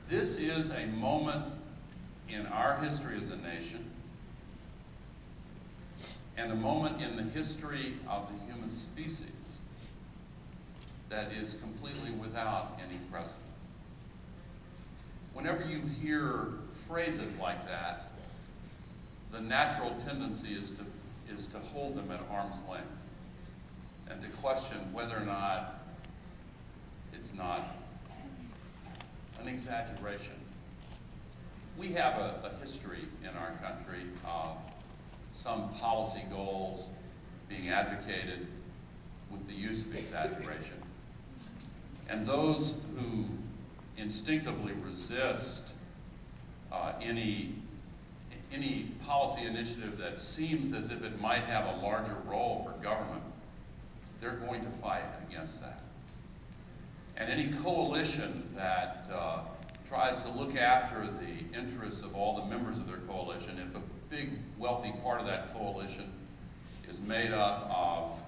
This is a moment in our history as a nation and a moment in the history of the human species that is completely without any precedent. Whenever you hear phrases like that, the natural tendency is to hold them at arm's length and to question whether or not it's not an exaggeration. We have a history in our country of some policy goals being advocated with the use of exaggeration. And those who instinctively resist any policy initiative that seems as if it might have a larger role for government, they're going to fight against that. And any coalition that tries to look after the interests of all the members of their coalition, if a big wealthy part of that coalition is made up of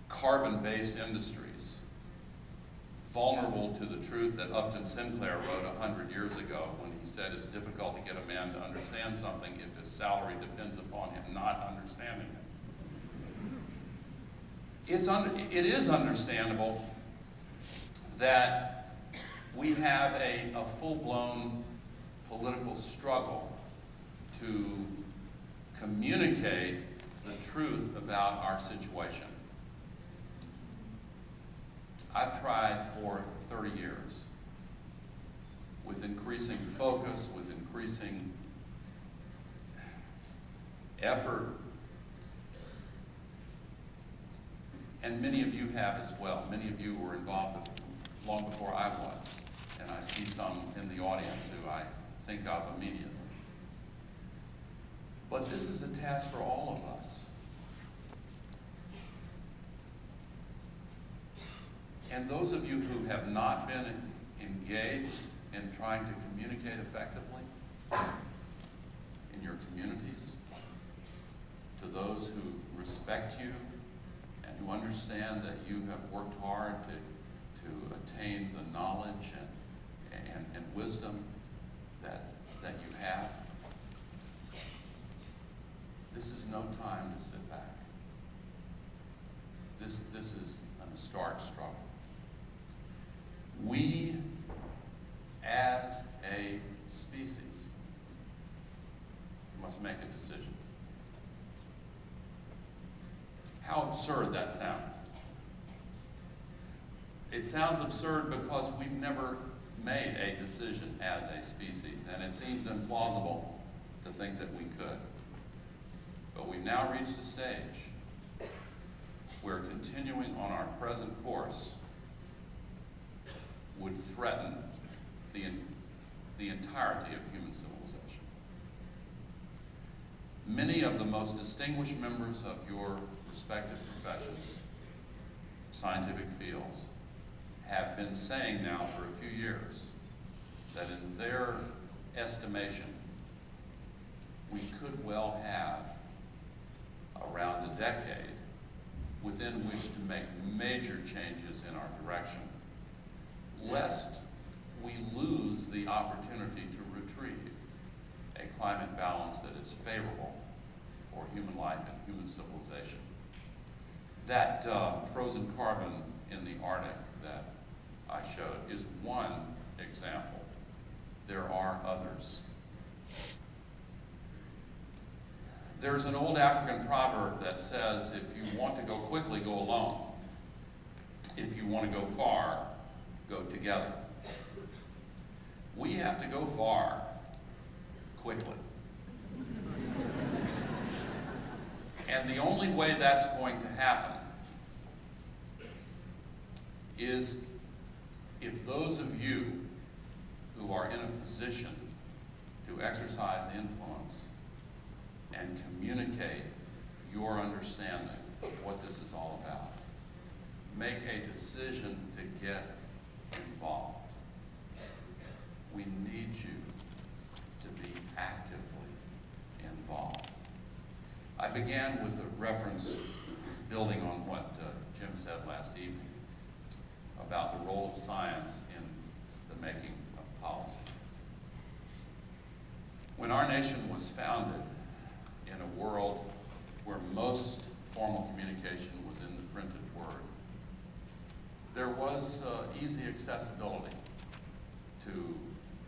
carbon-based industries, vulnerable to the truth that Upton Sinclair wrote 100 years ago when he said it's difficult to get a man to understand something if his salary depends upon him not understanding it. It is understandable that we have a full-blown political struggle to communicate the truth about our situation. I've tried for 30 years with increasing focus, with increasing effort, and many of you have as well. Many of you were involved long before I was, and I see some in the audience who I think of immediately. But this is a task for all of us. And those of you who have not been engaged in trying to communicate effectively in your communities, to those who respect you and who understand that you have worked hard to attain the knowledge and wisdom that you have, this is no time to sit back. This is a stark struggle. We, as a species, must make a decision. How absurd that sounds. It sounds absurd because we've never made a decision as a species, and it seems implausible to think that we could. But we've now reached a stage where continuing on our present course would threaten the entirety of human civilization. Many of the most distinguished members of your respective professions, scientific fields, have been saying now for a few years that in their estimation, we could well have around a decade within which to make major changes in our direction, lest we lose the opportunity to retrieve a climate balance that is favorable for human life and human civilization. That frozen carbon in the Arctic that I showed is one example. There are others. There's an old African proverb that says, if you want to go quickly, go alone. If you want to go far, go together. We have to go far quickly. And the only way that's going to happen is if those of you who are in a position to exercise influence and communicate your understanding of what this is all about, make a decision to get involved. We need you to be actively involved. I began with a reference building on what Jim said last evening about the role of science in the making of policy. When our nation was founded in a world where most formal communication was in the printed word, there was easy accessibility to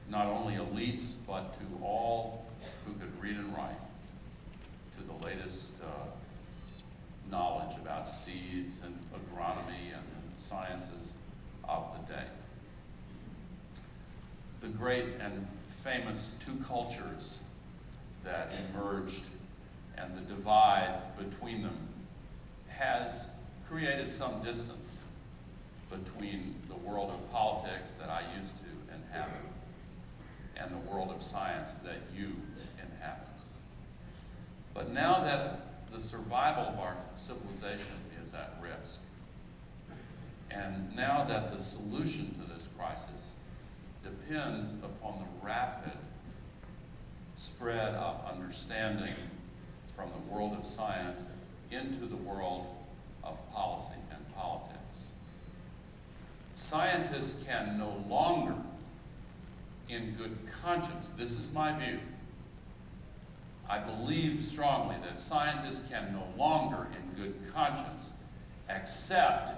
not only elites, but to all who could read and write, to the latest knowledge about seeds and agronomy and the sciences of the day. The great and famous two cultures that emerged and the divide between them has created some distance between the world of politics that I used to inhabit and the world of science that you inhabit. But now that the survival of our civilization is at risk, and now that the solution to this crisis depends upon the rapid spread of understanding from the world of science into the world of policy and politics, scientists can no longer, in good conscience, this is my view, I believe strongly that scientists can no longer, in good conscience, accept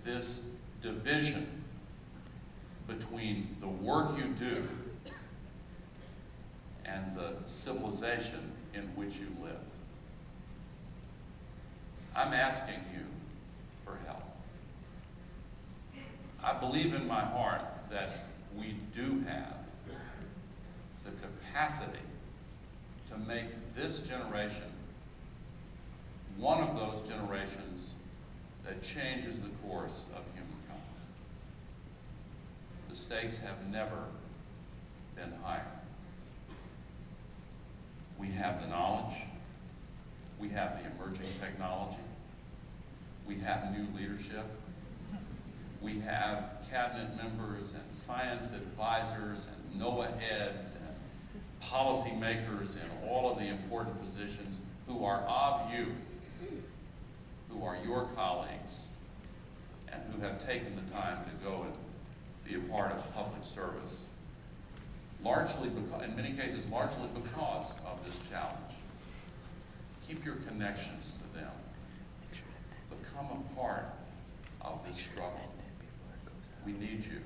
this division between the work you do and the civilization in which you live. I'm asking you for help. I believe in my heart that we do have the capacity to make this generation one of those generations that changes the course of humankind. The stakes have never been higher. We have the knowledge, we have the emerging technology, we have new leadership, we have cabinet members and science advisors and NOAA heads and policymakers in all of the important positions who are of you, who are your colleagues, and who have taken the time to go and be a part of public service, largely because, in many cases, largely because of this challenge. Keep your connections to them. Become a part of this struggle. We need you.